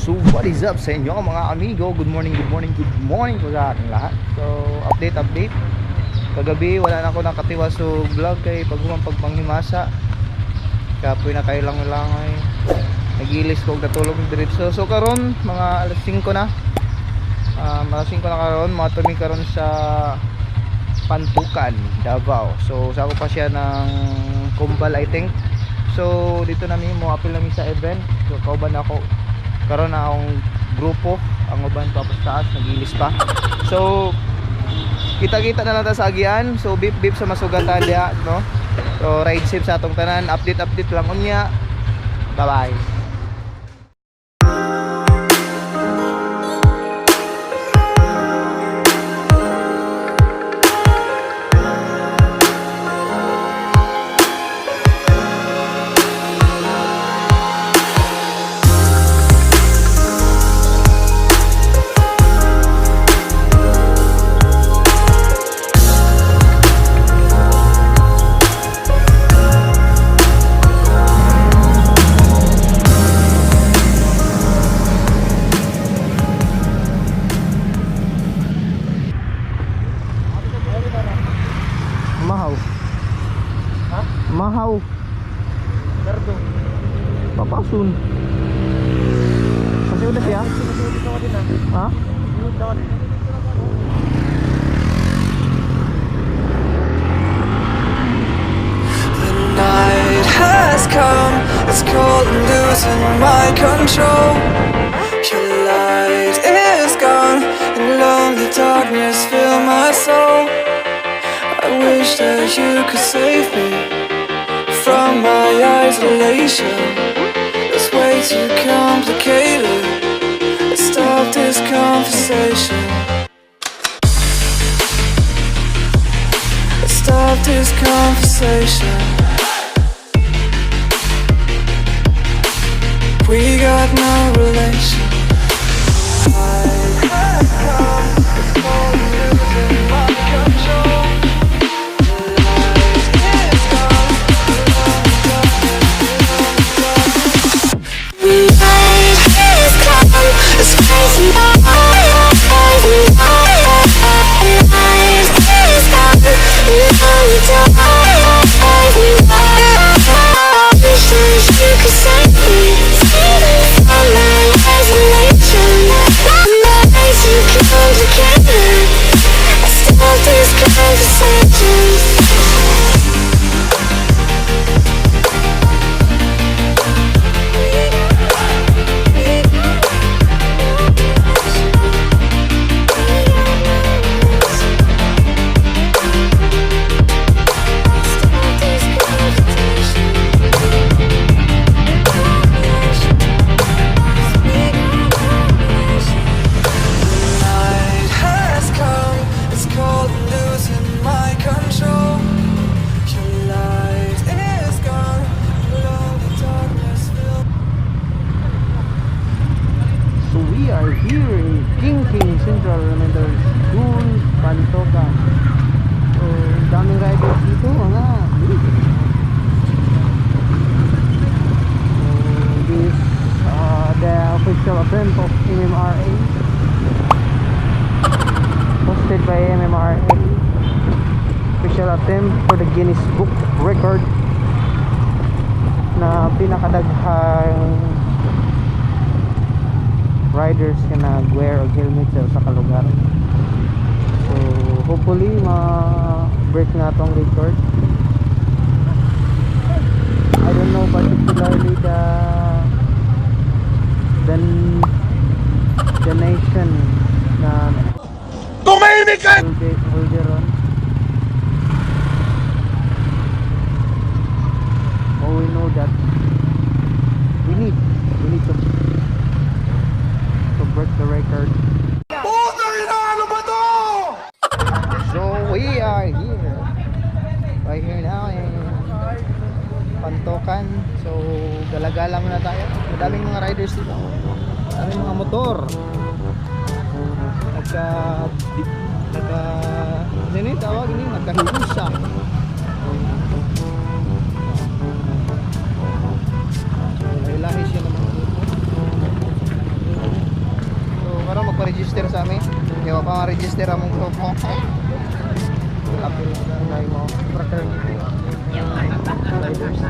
So what is up sa inyo mga amigo? Good morning po sa ating lahat. So update. Kagabi wala na ako nakatiwa so vlog kay pagpanghimasa. Kapoy na kailang lang ay nagilis ko natulog diretso. So karon mga alas 5 na. Alas 5 na karon, matumi karon sa Pantukan, Davao. So sako pa siya ng Kumbal I think. So dito na mo apil namin sa event. So kauban ako. Karon na akong grupo, ang uban tapos taas nagilis pa. So kita-kita na lang ta sa agian. So beep sa masugatan diha, no? So ride safe sa atong tanan. Update lang unya. Bye-bye. Mahaw. Dardo. Papasun. Kasi ulit ya? Ha? The night has come, it's cold and losing my control. Your light is gone, and lonely darkness fill my soul. I wish that you could save me from my isolation. It's way too complicated. Let's stop this conversation. Let's stop this conversation. We got no relation. I have come, it's cold and losing my control. It's crazy, here in King Central Elementary School, Pantukan. So, daming riders dito, mga so, this the official event of MMRA, hosted by MMRA. Official attempt for the Guinness Book Record na pinakadaghang riders ka nag-wear og helmet sa kalugar. So hopefully ma-break na tong record. I don't know particularly the nation na tumahimik ka! Holder on. Oh, we know that we need to break the record. Ano ba to? So we are here right here now in Pantukan. So galagala muna tayo. Madaming mga riders dito, madaming mga motor. Nagkahilusa. So lahi siya naman. Apil na tayo mo fraternity riders.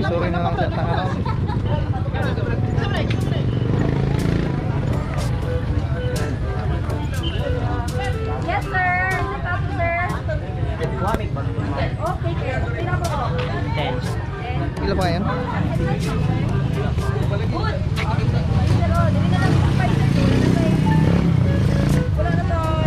Sorry na lang sa tao. Yes, sir. Is it up, sir? Okay, sir. Tingnan mo ko. Ilan pa yan? Good. Pero, dili na lang pa wala na tayo.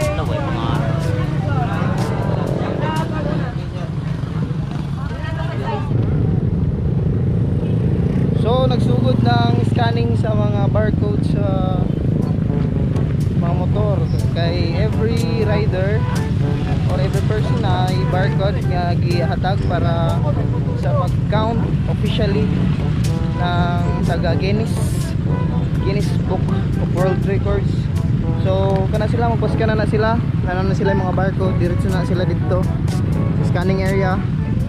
So nagsugod ng scanning sa mga barcode sa mga motor. Kay every rider or every person na i-barcode nga gihatag para sa mag-count officially ng taga Guinness Book of World Records. So kana sila magpaska na sila, na sila yung mga barcode, diretso na sila dito sa scanning area.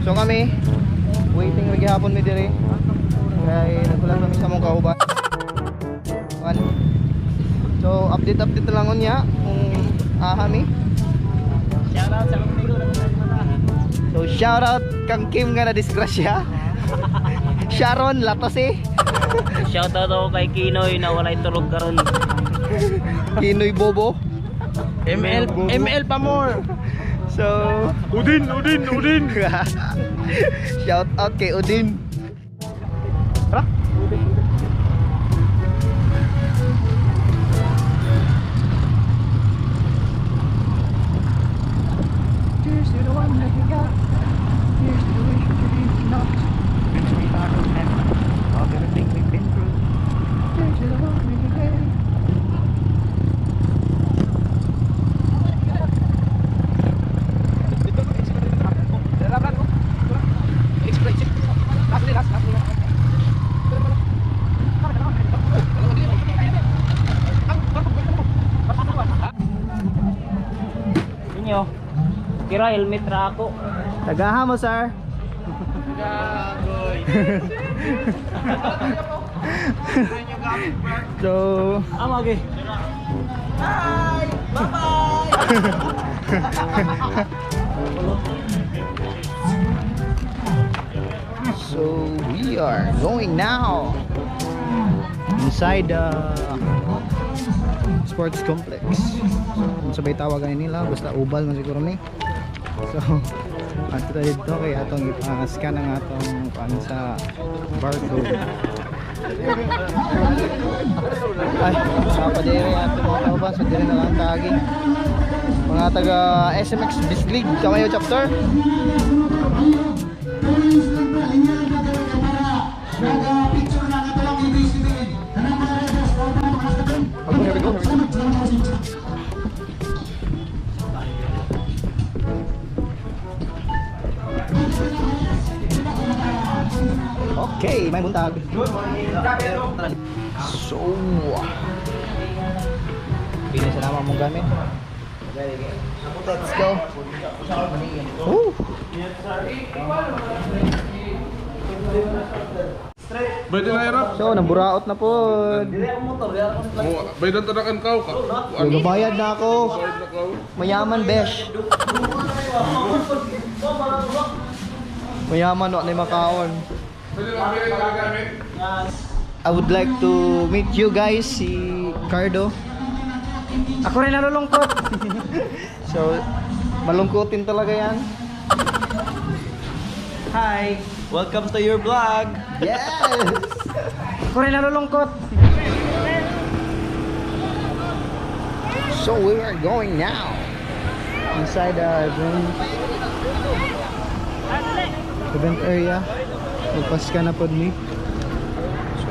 So kami waiting lagi hapon mi dire. Kaya nagkulang kami sa mong kauban. So update na lang unya kung ahami. Shoutout sa mga amigo na So shout out kang Kim nga na disgrasya. Sharon Latose. Shoutout ako kay Kinoy na walay tulog karon. Kinoy Bobo. ML pa more. So Udin. shout out kay Udin. Tara. Cheers to the one that you got. Cheers to the wish that you did not. Brings me back on heaven. Of everything we've been through. Cheers to the one that you got. Inyo. Kira helmet ra ako. Tagaha mo, sir. So, Amage. so we are going now inside the sports complex. So, sabay tawagan nila, basta ubal man siguro ni. So, ato tayo dito kay atong ipa-scan ang atong pan sa barcode. Ay, napadere ato mga kauban, so dire na lang tagi. Mga taga SMX Bislig, Kamayo chapter. Okay, may buntag. So, pili sa naman mong gamit. Let's go. Woo! Baydan na hirap. So, naburaot na po. Baydan tanakan kau ka. Nagabayad na ako. Bayad na kau. Mayaman, besh. Mayaman, wak na yung makaon. Pwede lang bilhin ka gamit. I would like to meet you guys, si Cardo. Ako rin nalulungkot. So, malungkotin talaga yan. Hi. Welcome to your vlog. Yes! Ako rin nalulungkot. So, we are going now inside the event area. Magpaska na pod me. So,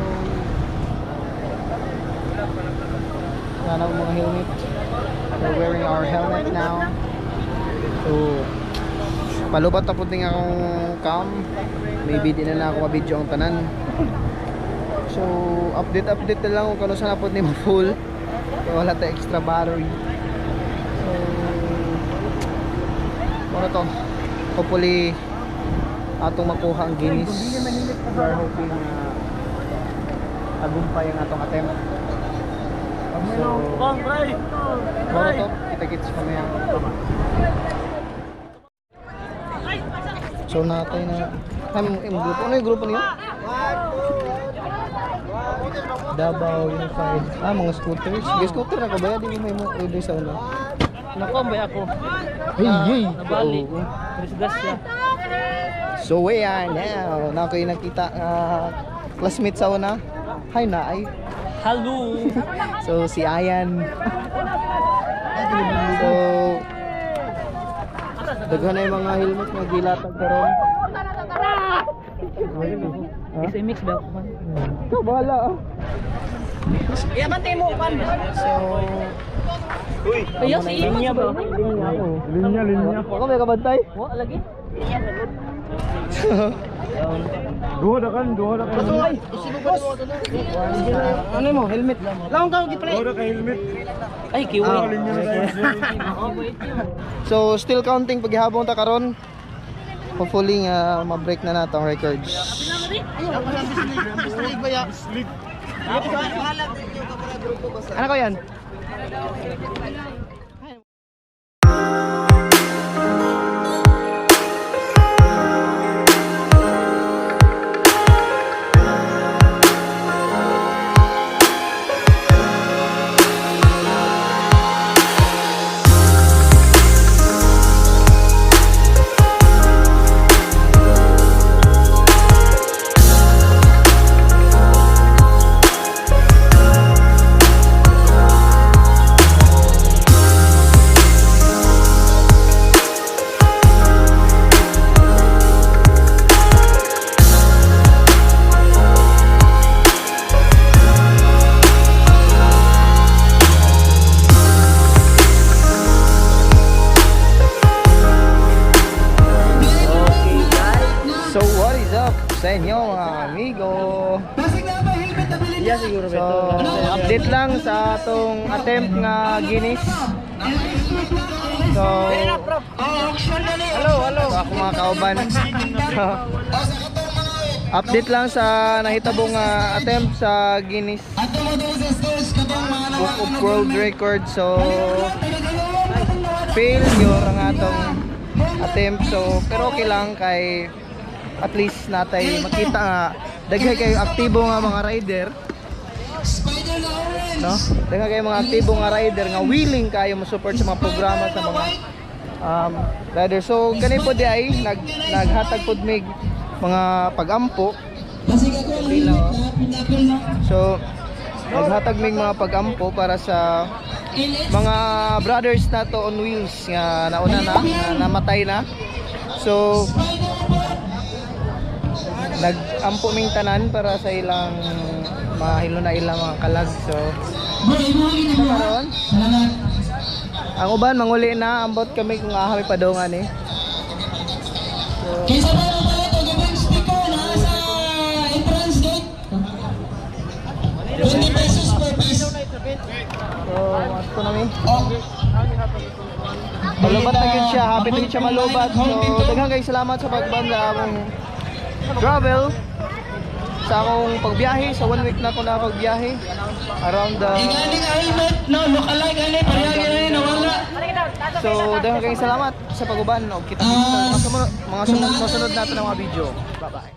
sana mga helmet. We're wearing our helmet now. So, palubat na po din akong cam. Maybe di na ako ma-video ang tanan. So, update na lang kung kano saan na po ni ma-full. Kaya wala tayo extra battery. So, ano to? Hopefully, atong makuha ang Guinness. We are hoping na tagumpay ang atong attempt. Moro to, kita-kits kami yan. So natay na grupo. Ano yung grupo niyo? Davao Unified. Mga scooters. May scooter na ka ba? Di mo may mo order sa una. Nakombay ako. Hey! Nabali. Oo. Risgas siya. So we are now. Na kayo nakita classmate sa una. Hi na ay. Hello. So si Ayan. So daghan na yung mga helmet na gilatag karon. Isa mix ba? Ikaw bahala. Iabante mo kan. So Ayos linya ba? Linya. Wala may kabantay. Wa lagi. Duha na kan. Ano mo? Helmet. Laong ka gi Duha na ka helmet. Ay kiwi. Linya na tayo. So still counting paghihapon ta karon. Hopefully ma-break na natong records. Ano ko yan? So what is up sa inyo mga amigo? Iya siguro So update lang sa atong attempt nga Guinness. So hello. So ako mga kauban. Update lang sa nahitabong attempt sa Guinness Book of World Record. So failure ang atong attempt. So pero okay lang kay at least natay makita nga daghay kayo aktibo nga mga rider, no? Daghay kayo mga aktibo nga rider nga willing kayo mo-support sa mga programa sa mga rider. So kani po di ay naghatag pod mig mga pag-ampo. So naghatag mig mga pag-ampo para sa mga brothers nato on wheels nga nauna na namatay na. So nag-ampo ming tanan para sa ilang mahilo na ilang mga kalag. So karon ang uban manguli na ambot kami kung ahami padongan eh. So ato na mi. Malubat na gyud siya, happy na gyud siya malubat. So daghang kay salamat sa pagbanda among travel sa akong pagbiyahe. Sa 1 week na ako nakapagbiyahe around the so daghang kayong salamat sa paguban. Kita sa mga sunod natin ng mga video. Bye bye.